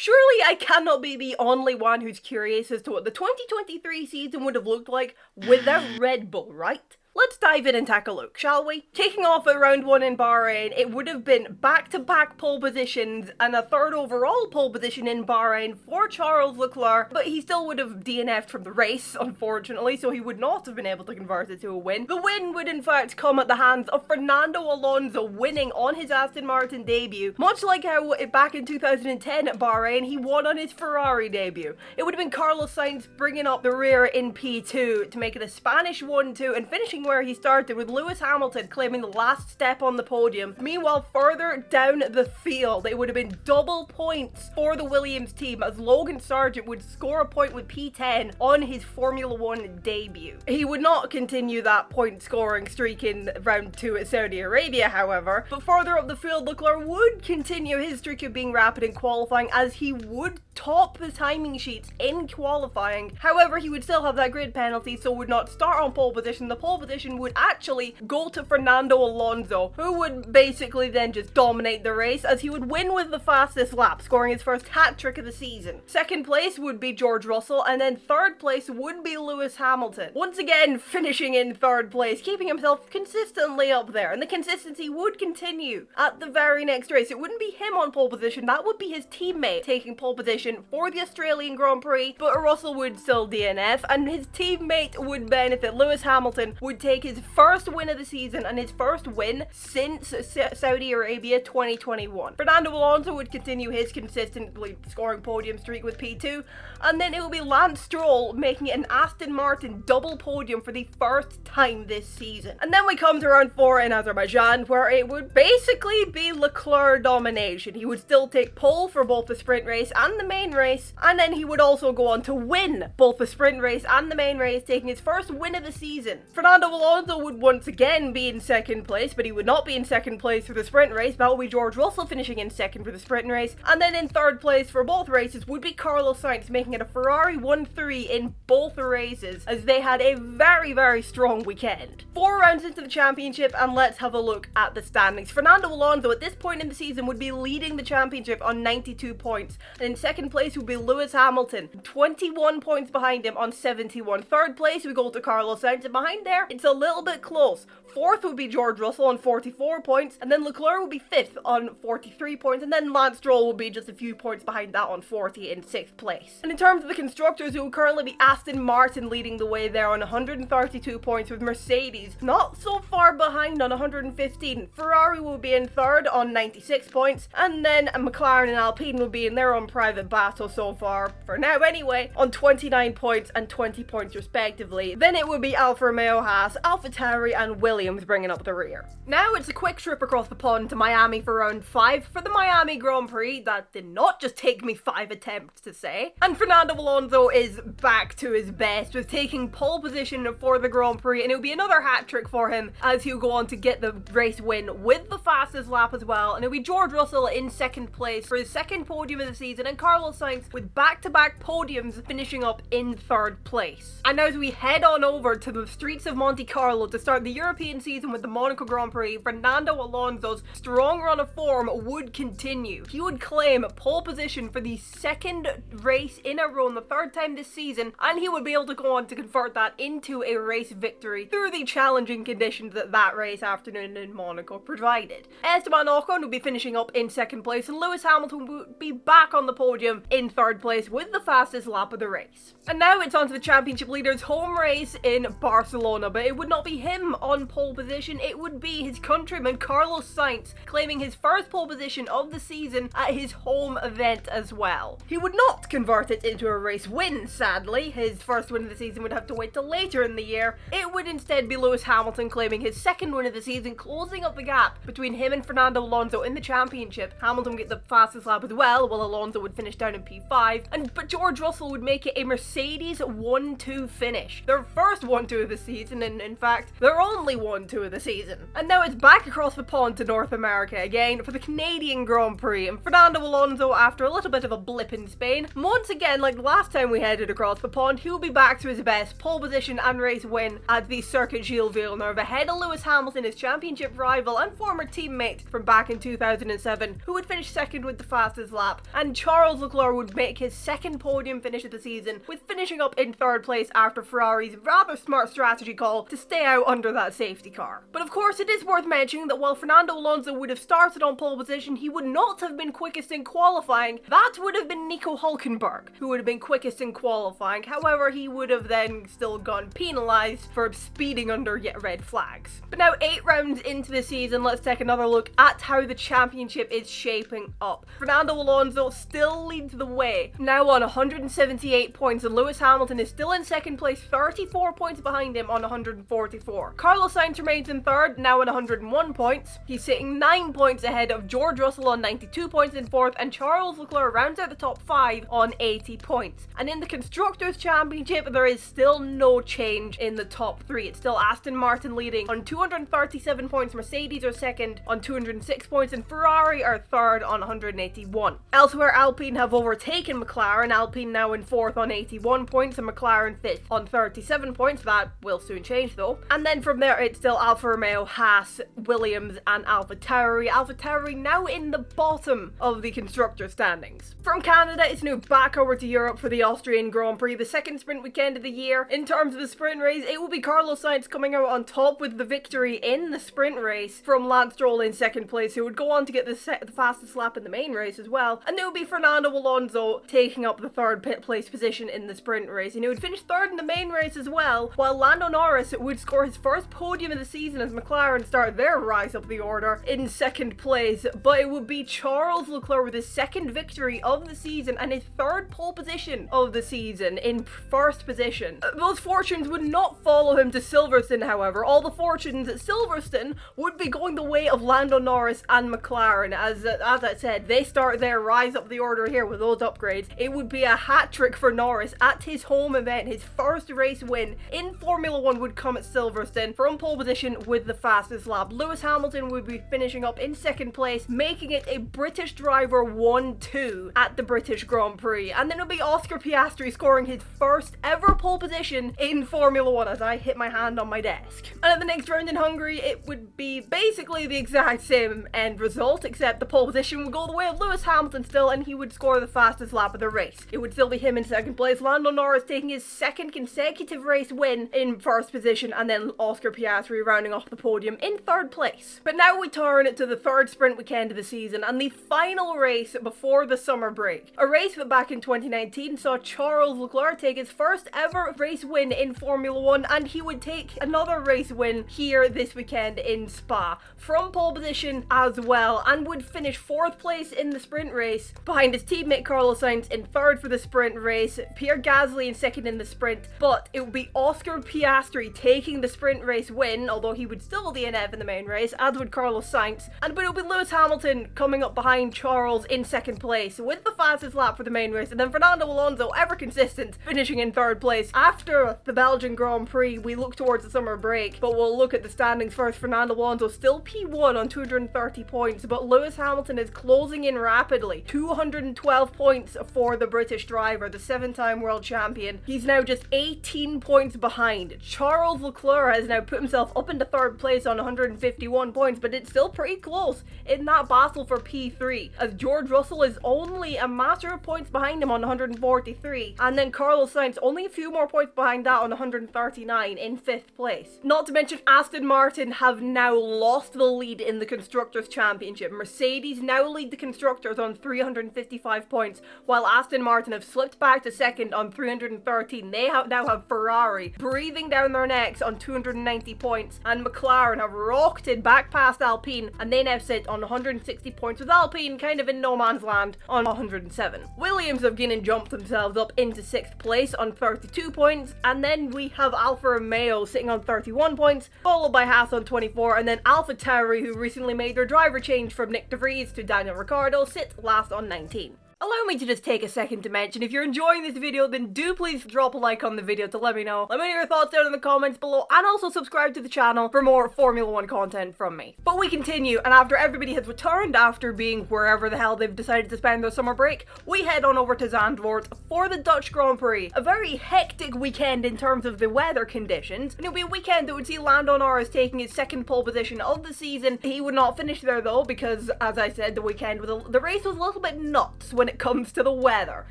Surely I cannot be the only one who's curious as to what the 2023 season would have looked like without Red Bull, right? Let's dive in and take a look, shall we? Kicking off at round 1 in Bahrain, it would have been back-to-back pole positions and a third overall pole position in Bahrain for Charles Leclerc, but he still would have DNF'd from the race, unfortunately, so he would not have been able to convert it to a win. The win would in fact come at the hands of Fernando Alonso winning on his Aston Martin debut, much like how back in 2010 at Bahrain he won on his Ferrari debut. It would have been Carlos Sainz bringing up the rear in P2 to make it a Spanish 1-2 and finishing where he started, with Lewis Hamilton claiming the last step on the podium. Meanwhile, further down the field, it would have been double points for the Williams team as Logan Sargent would score a point with P10 on his Formula 1 debut. He would not continue that point scoring streak in round 2 at Saudi Arabia, however, but further up the field, Leclerc would continue his streak of being rapid in qualifying as he would top the timing sheets in qualifying. However, he would still have that grid penalty, so would not start on pole position. The pole position would actually go to Fernando Alonso, who would basically then just dominate the race as he would win with the fastest lap, scoring his first hat-trick of the season. Second place would be George Russell, and then third place would be Lewis Hamilton. Once again, finishing in third place, keeping himself consistently up there, and the consistency would continue at the very next race. It wouldn't be him on pole position, that would be his teammate taking pole position for the Australian Grand Prix, but Russell would still DNF, and his teammate would benefit. Lewis Hamilton would take his first win of the season and his first win since Saudi Arabia 2021. Fernando Alonso would continue his consistently scoring podium streak with P2, and then it will be Lance Stroll making it an Aston Martin double podium for the first time this season. And then we come to round 4 in Azerbaijan, where it would basically be Leclerc domination. He would still take pole for both the sprint race and the main race, and then he would also go on to win both the sprint race and the main race, taking his first win of the season. Fernando Alonso would once again be in second place, but he would not be in second place for the sprint race. That would be George Russell finishing in second for the sprint race, and then in third place for both races would be Carlos Sainz, making it a Ferrari 1-3 in both races, as they had a very strong weekend. 4 rounds into the championship, and let's have a look at the standings. Fernando Alonso at this point in the season would be leading the championship on 92 points, and in second place would be Lewis Hamilton, 21 points behind him on 71. Third place we go to Carlos Sainz, and behind there it's a little bit close. Fourth would be George Russell on 44 points, and then Leclerc would be 5th on 43 points, and then Lance Stroll would be just a few points behind that on 40 in 6th place. And in terms of the constructors, it would currently be Aston Martin leading the way there on 132 points, with Mercedes not so far behind on 115. Ferrari will be in 3rd on 96 points, and then McLaren and Alpine will be in their own private battle so far, for now anyway, on 29 points and 20 points respectively. Then it would be Alfa Romeo, Haas, AlphaTauri and Williams bringing up the rear. Now it's a quick trip across the pond to Miami for round 5 for the Miami Grand Prix. That did not just take me 5 attempts to say. And Fernando Alonso is back to his best with taking pole position for the Grand Prix, and it will be another hat trick for him as he'll go on to get the race win with the fastest lap as well. And it'll be George Russell in second place for his second podium of the season, and Carlos Sainz with back-to-back podiums finishing up in third place. And now as we head on over to the streets of Monte Carlo to start the European season with the Monaco Grand Prix, Fernando Alonso's strong run of form would continue. He would claim pole position for the second race in a row, and the third time this season, and he would be able to go on to convert that into a race victory through the challenging conditions that race afternoon in Monaco provided. Esteban Ocon would be finishing up in second place, and Lewis Hamilton would be back on the podium in third place with the fastest lap of the race. And now it's on to the championship leader's home race in Barcelona, but it would not be him on pole position, it would be his countryman Carlos Sainz claiming his first pole position of the season at his home event as well. He would not convert it into a race win, sadly. His first win of the season would have to wait till later in the year. It would instead be Lewis Hamilton claiming his second win of the season, closing up the gap between him and Fernando Alonso in the championship. Hamilton would get the fastest lap as well, while Alonso would finish down in P5, but George Russell would make it a Mercedes 1-2 finish. Their first 1-2 of the season, and in fact, their only 1-2 of the season. And now it's back across the pond to North America again for the Canadian Grand Prix, and Fernando Alonso, after a little bit of a blip in Spain, once again, like last time we headed across the pond, he will be back to his best pole position and race win at the Circuit Gilles Villeneuve ahead of Lewis Hamilton, his championship rival and former teammate from back in 2007, who would finish second with the fastest lap, and Charles Leclerc would make his second podium finish of the season, with finishing up in third place after Ferrari's rather smart strategy call to stay out under that safety car. But of course, it is worth mentioning that while Fernando Alonso would have started on pole position, he would not have been quickest in qualifying. That would have been Nico Hülkenberg, who would have been quickest in qualifying. However, he would have then still gone penalised for speeding under red flags. But now, 8 rounds into the season, let's take another look at how the championship is shaping up. Fernando Alonso still leads the way, now on 178 points, and Lewis Hamilton is still in second place, 34 points behind him on 144. Carlos Sainz remains in third, now on 101 points. He's sitting 9 points ahead of George Russell on 92 points in fourth, and Charles Leclerc rounds out the top 5 on 80 points. And in the Constructors' Championship, there is still no change in the top 3. It's still Aston Martin leading on 237 points, Mercedes are second on 206 points, and Ferrari are third on 181. Elsewhere, Alpine have overtaken McLaren, Alpine now in fourth on 81 points, and McLaren fifth on 37 points. That will soon change though. And then from there, it's still Alfa Romeo, Haas, Williams, and AlphaTauri. AlphaTauri now in the bottom of the constructor standings. From Canada, it's now back over to Europe for the Austrian Grand Prix, the second sprint weekend of the year. In terms of the sprint race, it will be Carlos Sainz coming out on top with the victory in the sprint race from Lance Stroll in second place, who would go on to get the fastest lap in the main race as well. And it would be Fernando Alonso taking up the third pit place position in the sprint race, and he would finish third in the main race as well, while Lando Norris would score his first podium of the season as McLaren start their rise up the order in second place. But it would be Charles Leclerc with his second victory of the season and his third pole position of the season in first position. Those fortunes would not follow him to Silverstone, however. All the fortunes at Silverstone would be going the way of Lando Norris and McLaren, as I said, they start their rise up the order here with those upgrades. It would be a hat-trick for Norris at his home event. His first race win in Formula 1 would come at Silverstone from pole position with the fastest lap. Lewis Hamilton would be finishing up in second place, making it a British driver 1-2 at the British Grand Prix. And then it would be Oscar Piastri scoring his first ever pole position in Formula 1 as I hit my hand on my desk. And at the next round in Hungary, it would be basically the exact same end result, except the pole position would go the way of Lewis Hamilton still, and he would score the fastest lap of the race. It would still be him in second place, Lando Norris taking his second consecutive race win in first position, and then Oscar Piastri rounding off the podium in third place. But now we turn to the third sprint weekend of the season and the final race before the summer break. A race that back in 2019 saw Charles Leclerc take his first ever race win in Formula 1, and he would take another race win here this weekend in Spa from pole position as well, and would finish fourth place in the sprint race behind his teammate Carlos Sainz in third for the sprint race, Pierre Gasly in second in the sprint. But it would be Oscar Piastri taking the sprint race win, although he would still DNF in the main race, as would Carlos Sainz. But it would be Lewis Hamilton coming up behind Charles in second place with the fastest lap for the main race, and then Fernando Alonso, ever consistent, finishing in third place. After the Belgian Grand Prix, we look towards the summer break, but we'll look at the standings first. Fernando Alonso still P1 on 230 points, but Lewis Hamilton is closing in rapidly. 212 points for the British driver, the 7-time world champion. He's now just 18 points behind. Charles Leclerc has now put himself up into third place on 151 points, but it's still pretty close in that battle for P3, as George Russell is only a matter of points behind him on 143, and then Carlos Sainz only a few more points behind that on 139 in 5th place. Not to mention Aston Martin have now lost the lead in the Constructors' Championship. Mercedes now lead the Constructors on 355 points, while Aston Martin have slipped back to second on 313. They now have Ferrari breathing down their necks on 290 points, and McLaren have rocketed back past Alpine, and they now sit on 160 points, with Alpine kind of in no man's land on 107. Williams have again jumped themselves up into 6th place on 32 points, and then we have Alfa Romeo sitting on 31 points, followed by Haas on 24, and then AlphaTauri, who recently made their driver change from Nick De Vries to Daniel Ricciardo, sit last on 19. Allow me to just take a second to mention, if you're enjoying this video, then do please drop a like on the video to let me know. Let me know your thoughts down in the comments below, and also subscribe to the channel for more Formula 1 content from me. But we continue, and after everybody has returned after being wherever the hell they've decided to spend their summer break, we head on over to Zandvoort for the Dutch Grand Prix. A very hectic weekend in terms of the weather conditions, and it'll be a weekend that would see Lando Norris taking his second pole position of the season. He would not finish there though, because as I said, the race was a little bit nuts when it it comes to the weather.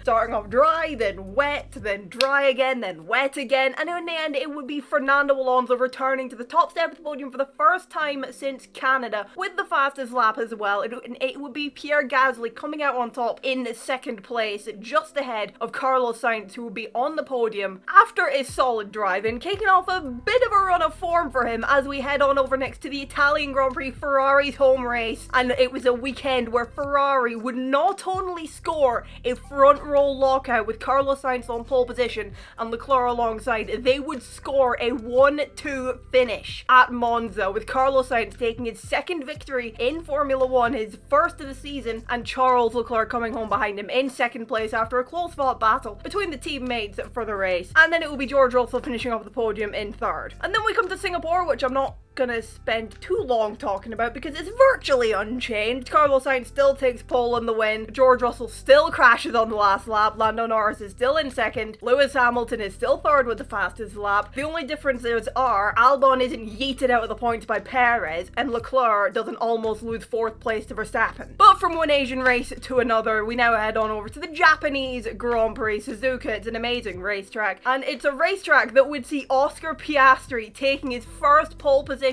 Starting off dry, then wet, then dry again, then wet again, and in the end it would be Fernando Alonso returning to the top step of the podium for the first time since Canada, with the fastest lap as well. It would be Pierre Gasly coming out on top in second place, just ahead of Carlos Sainz, who would be on the podium after a solid drive and kicking off a bit of a run of form for him as we head on over next to the Italian Grand Prix, Ferrari's home race. And it was a weekend where Ferrari would not only score a front row lockout with Carlos Sainz on pole position and Leclerc alongside, they would score a 1-2 finish at Monza, with Carlos Sainz taking his second victory in Formula 1, his first of the season, and Charles Leclerc coming home behind him in second place after a close fought battle between the teammates for the race. And then it will be George Russell finishing off the podium in third. And then we come to Singapore, which I'm not gonna spend too long talking about because it's virtually unchanged. Carlos Sainz still takes pole in the win. George Russell still crashes on the last lap. Lando Norris is still in second. Lewis Hamilton is still third with the fastest lap. The only differences are Albon isn't yeeted out of the points by Perez, and Leclerc doesn't almost lose fourth place to Verstappen. But from one Asian race to another, we now head on over to the Japanese Grand Prix, Suzuka. It's an amazing racetrack, and it's a racetrack that would see Oscar Piastri taking his first pole position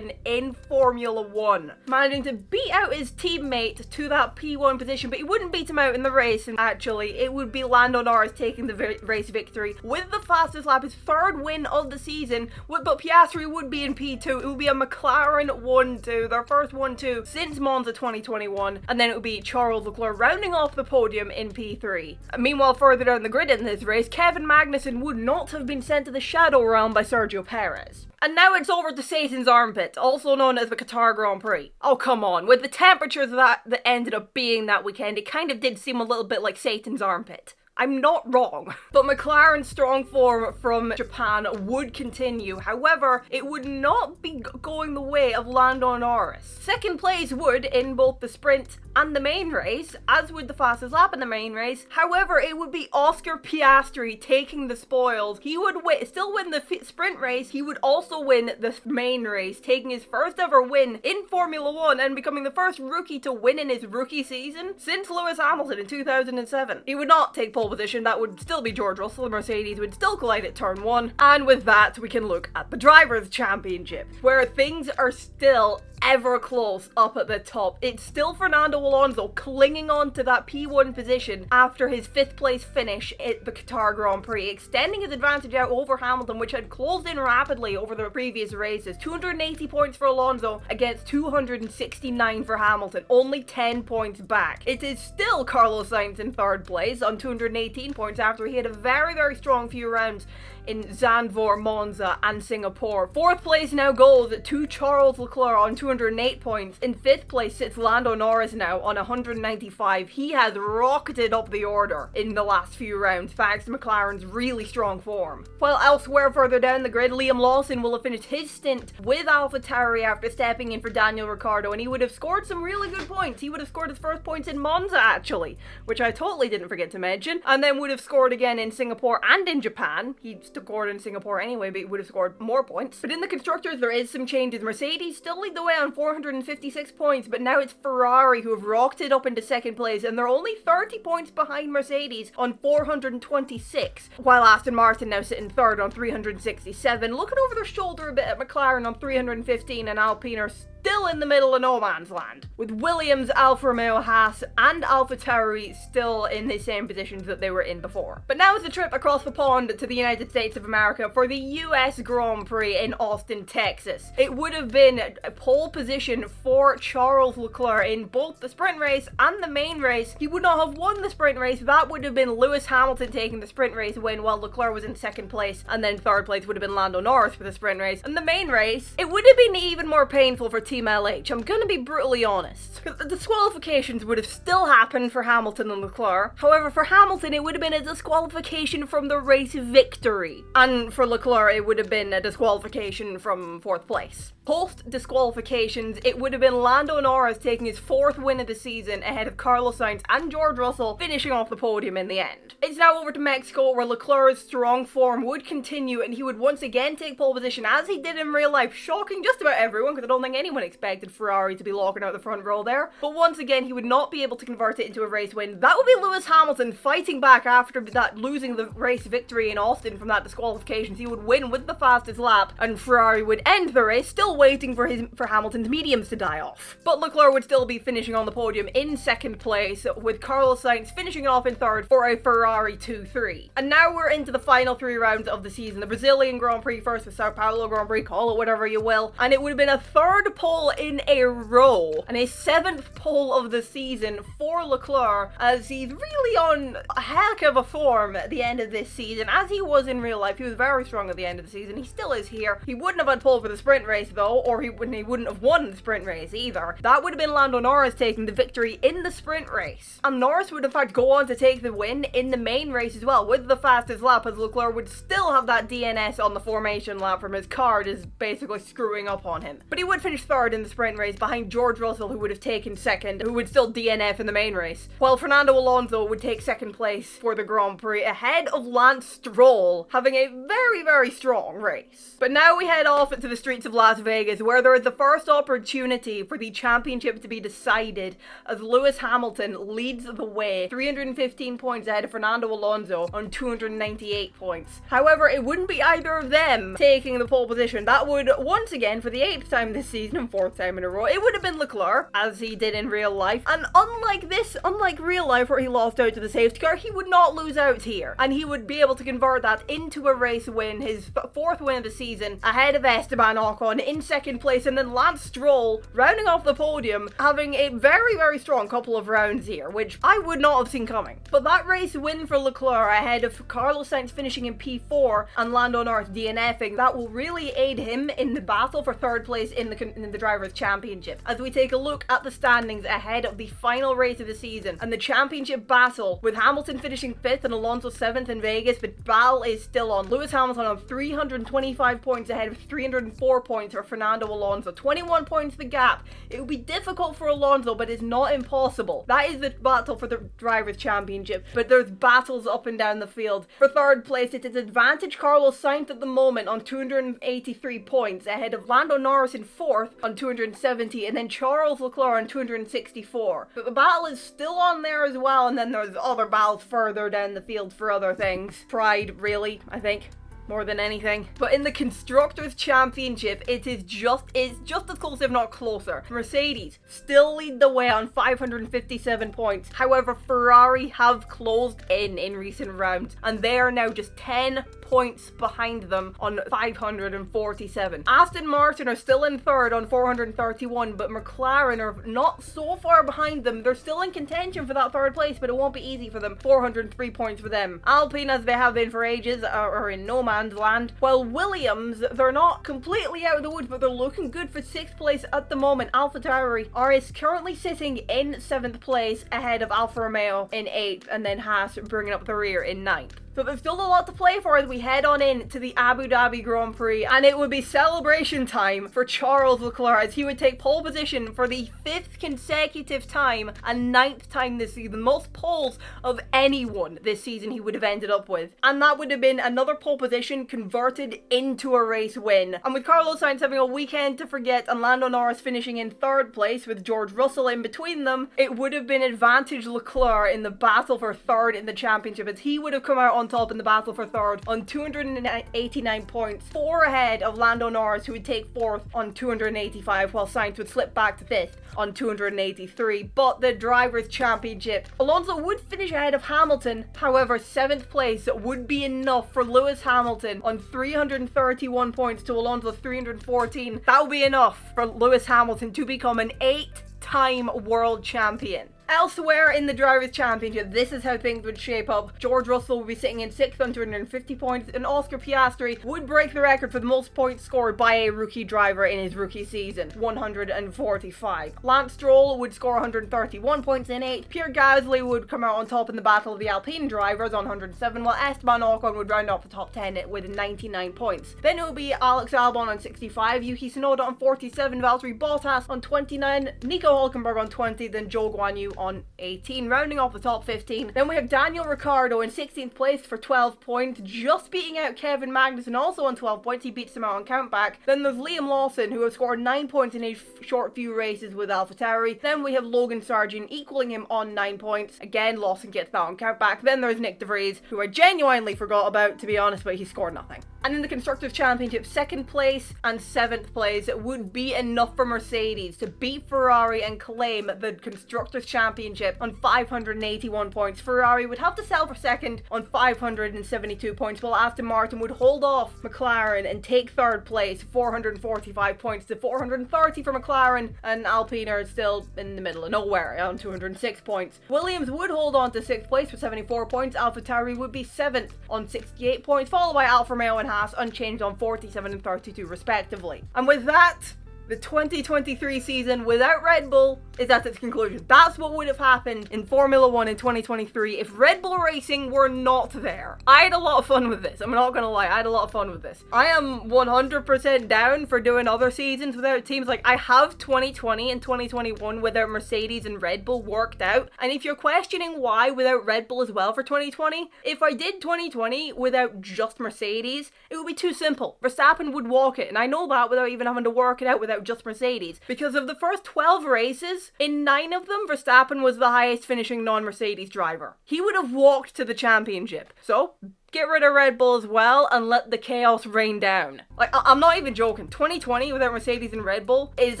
in Formula 1, managing to beat out his teammate to that P1 position, but he wouldn't beat him out in the race, and actually it would be Lando Norris taking the race victory with the fastest lap, his third win of the season, but Piastri would be in P2. It would be a McLaren 1-2, their first 1-2 since Monza 2021, and then it would be Charles Leclerc rounding off the podium in P3. Meanwhile, further down the grid in this race, Kevin Magnussen would not have been sent to the Shadow Realm by Sergio Perez. And now it's over to Satan's Armpit, also known as the Qatar Grand Prix. Oh, come on. With the temperatures that ended up being that weekend, it kind of did seem a little bit like Satan's Armpit. I'm not wrong. But McLaren's strong form from Japan would continue. However, it would not be going the way of Lando Norris. Second place would in both the sprint and the main race, as would the fastest lap in the main race. However, it would be Oscar Piastri taking the spoils. He would still win the sprint race. He would also win the main race, taking his first ever win in Formula 1 and becoming the first rookie to win in his rookie season since Lewis Hamilton in 2007. He would not take pole position. That would still be George Russell. The Mercedes would still collide at turn 1. And with that, we can look at the Drivers' Championship, where things are still ever close up at the top. It's still Fernando Alonso clinging on to that P1 position after his 5th place finish at the Qatar Grand Prix, extending his advantage out over Hamilton, which had closed in rapidly over the previous races. 280 points for Alonso against 269 for Hamilton, only 10 points back. It is still Carlos Sainz in 3rd place on 218 points after he had a very, very strong few rounds in Zandvoort, Monza and Singapore. 4th place now goes to Charles Leclerc on 208 points. In 5th place sits Lando Norris now on 195. He has rocketed up the order in the last few rounds thanks to McLaren's really strong form. While elsewhere further down the grid, Liam Lawson will have finished his stint with AlphaTauri after stepping in for Daniel Ricciardo, and he would have scored some really good points. He would have scored his first points in Monza actually, which I totally didn't forget to mention, and then would have scored again in Singapore and in Japan. He scored in Singapore anyway, but he would have scored more points. But in the constructors, there is some changes. Mercedes still lead the way on 456 points, but now it's Ferrari who have rocketed up into 2nd place, and they're only 30 points behind Mercedes on 426, while Aston Martin now sit in 3rd on 367, looking over their shoulder a bit at McLaren on 315, and Alpine are still in the middle of no man's land, with Williams, Alfa Romeo, Haas and AlphaTauri still in the same positions that they were in before. But now is the trip across the pond to the United States of America for the US Grand Prix in Austin, Texas. It would have been a pole position for Charles Leclerc in both the sprint race and the main race. He would not have won the sprint race. That would have been Lewis Hamilton taking the sprint race win, while Leclerc was in 2nd place, and then 3rd place would have been Lando Norris for the sprint race. And the main race, it would have been even more painful for Team LH. I'm gonna be brutally honest. The disqualifications would have still happened for Hamilton and Leclerc. However, for Hamilton, it would have been a disqualification from the race victory. And for Leclerc, it would have been a disqualification from 4th place. Post disqualifications, it would have been Lando Norris taking his 4th win of the season ahead of Carlos Sainz and George Russell finishing off the podium in the end. It's now over to Mexico, where Leclerc's strong form would continue and he would once again take pole position as he did in real life, shocking just about everyone because I don't think anyone one expected Ferrari to be locking out the front row there. But once again, he would not be able to convert it into a race win. That would be Lewis Hamilton fighting back after that, losing the race victory in Austin from that disqualification. He would win with the fastest lap, and Ferrari would end the race, still waiting for Hamilton's mediums to die off. But Leclerc would still be finishing on the podium in second place, with Carlos Sainz finishing off in third for a Ferrari 2-3. And now we're into the final 3 rounds of the season. The Brazilian Grand Prix first, the Sao Paulo Grand Prix, call it whatever you will. And it would have been a 3rd pole in a row, and a 7th pole of the season for Leclerc, as he's really on a heck of a form at the end of this season, as he was in real life. He was very strong at the end of the season. He still is here. He wouldn't have had pole for the sprint race though, or he wouldn't have won the sprint race either. That would have been Lando Norris taking the victory in the sprint race. And Norris would have had to go on to take the win in the main race as well, with the fastest lap, as Leclerc would still have that DNS on the formation lap from his car just basically screwing up on him. But he would finish 3rd in the sprint race behind George Russell, who would have taken 2nd, who would still DNF in the main race, while Fernando Alonso would take 2nd place for the Grand Prix ahead of Lance Stroll, having a very, very strong race. But now we head off into the streets of Las Vegas, where there is the first opportunity for the championship to be decided, as Lewis Hamilton leads the way, 315 points ahead of Fernando Alonso on 298 points. However, it wouldn't be either of them taking the pole position. That would, once again, for the 8th time this season and 4th time in a row, it would have been Leclerc, as he did in real life. And unlike real life where he lost out to the safety car, he would not lose out here. And he would be able to convert that into a race win, his 4th win of the season, ahead of Esteban Ocon in 2nd place, and then Lance Stroll rounding off the podium, having a very, very strong couple of rounds here, which I would not have seen coming. But that race win for Leclerc ahead of Carlos Sainz finishing in P4 and Lando Norris DNFing, that will really aid him in the battle for 3rd place in the Drivers' Championship. As we take a look at the standings ahead of the final race of the season and the championship battle, with Hamilton finishing 5th and Alonso 7th in Vegas, but battle is still on. Lewis Hamilton on 325 points ahead of 304 points for Fernando Alonso. 21 points the gap. It would be difficult for Alonso, but it's not impossible. That is the battle for the Drivers' Championship, but there's battles up and down the field. For 3rd place, it is advantage Carlos Sainz at the moment on 283 points, ahead of Lando Norris in 4th on 270, and then Charles Leclerc on 264. But the battle is still on there as well, and then there's other battles further down the field for other things. Pride, really, I think, more than anything. But in the Constructors' Championship, it's just as close, if not closer. Mercedes still lead the way on 557 points. However, Ferrari have closed in recent rounds, and they are now just 10 points behind them on 547. Aston Martin are still in 3rd on 431, but McLaren are not so far behind them. They're still in contention for that 3rd place, but it won't be easy for them. 403 points for them. Alpine, as they have been for ages, are in no man's land, while Williams, they're not completely out of the woods, but they're looking good for 6th place at the moment. AlphaTauri is currently sitting in 7th place ahead of Alfa Romeo in 8th, and then Haas bringing up the rear in 9th. So there's still a lot to play for as we head on in to the Abu Dhabi Grand Prix, and it would be celebration time for Charles Leclerc, as he would take pole position for the 5th consecutive time and 9th time this season. The most poles of anyone this season he would have ended up with. And that would have been another pole position converted into a race win. And with Carlos Sainz having a weekend to forget and Lando Norris finishing in 3rd place with George Russell in between them, it would have been advantage Leclerc in the battle for 3rd in the championship, as he would have come out on top in the battle for 3rd on 289 points, 4 ahead of Lando Norris, who would take 4th on 285, while Sainz would slip back to 5th on 283. But the Drivers' Championship, Alonso would finish ahead of Hamilton. However, 7th place would be enough for Lewis Hamilton on 331 points to Alonso's 314. That would be enough for Lewis Hamilton to become an 8-time world champion. Elsewhere in the Drivers' Championship, this is how things would shape up. George Russell would be sitting in 6th on 250 points, and Oscar Piastri would break the record for the most points scored by a rookie driver in his rookie season, 145. Lance Stroll would score 131 points in 8th. Pierre Gasly would come out on top in the battle of the Alpine drivers on 107, while Esteban Ocon would round off the top 10 with 99 points. Then it would be Alex Albon on 65, Yuki Tsunoda on 47, Valtteri Bottas on 29, Nico Hülkenberg on 20, then Zhou Guanyu on 18, rounding off the top 15. Then we have Daniel Ricciardo in 16th place for 12 points, just beating out Kevin Magnussen, also on 12 points. He beats him out on countback. Then there's Liam Lawson, who has scored 9 points in his short few races with AlphaTauri. Then we have Logan Sargent equaling him on 9 points. Again, Lawson gets that on countback. Then there's Nick De Vries, who I genuinely forgot about, to be honest, but he scored nothing. And in the Constructors' Championship, 2nd place and 7th place would be enough for Mercedes to beat Ferrari and claim the Constructors' Championship on 581 points. Ferrari would have to sell for 2nd on 572 points, while Aston Martin would hold off McLaren and take 3rd place, 445 points to 430 for McLaren, and Alpine are still in the middle of nowhere on 206 points. Williams would hold on to 6th place with 74 points. AlphaTauri would be 7th on 68 points, followed by Alfa Romeo and Haas unchanged on 47 and 32 respectively. And with that, the 2023 season without Red Bull is at its conclusion. That's what would have happened in Formula 1 in 2023 if Red Bull Racing were not there. I had a lot of fun with this. I'm not gonna lie, I had a lot of fun with this. I am 100% down for doing other seasons without teams. Like, I have 2020 and 2021 without Mercedes and Red Bull worked out. And if you're questioning why without Red Bull as well for 2020, if I did 2020 without just Mercedes, it would be too simple. Verstappen would walk it, and I know that without even having to work it out without just Mercedes. Because of the first 12 races, in 9 of them, Verstappen was the highest finishing non-Mercedes driver. He would have walked to the championship. So, get rid of Red Bull as well and let the chaos rain down. Like, I'm not even joking. 2020 without Mercedes and Red Bull is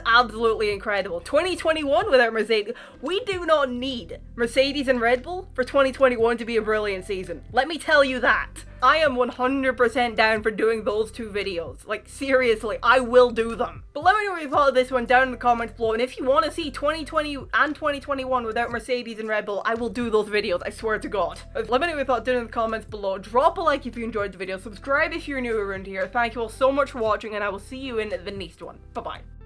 absolutely incredible. 2021 without Mercedes. We do not need Mercedes and Red Bull for 2021 to be a brilliant season. Let me tell you that. I am 100% down for doing those 2 videos. Like, seriously, I will do them. But let me know what you thought of this one down in the comments below. And if you want to see 2020 and 2021 without Mercedes and Red Bull, I will do those videos, I swear to God. Let me know what you thought down in the comments below. Drop a like if you enjoyed the video. Subscribe if you're new around here. Thank you all so much for watching, and I will see you in the next one. Bye-bye.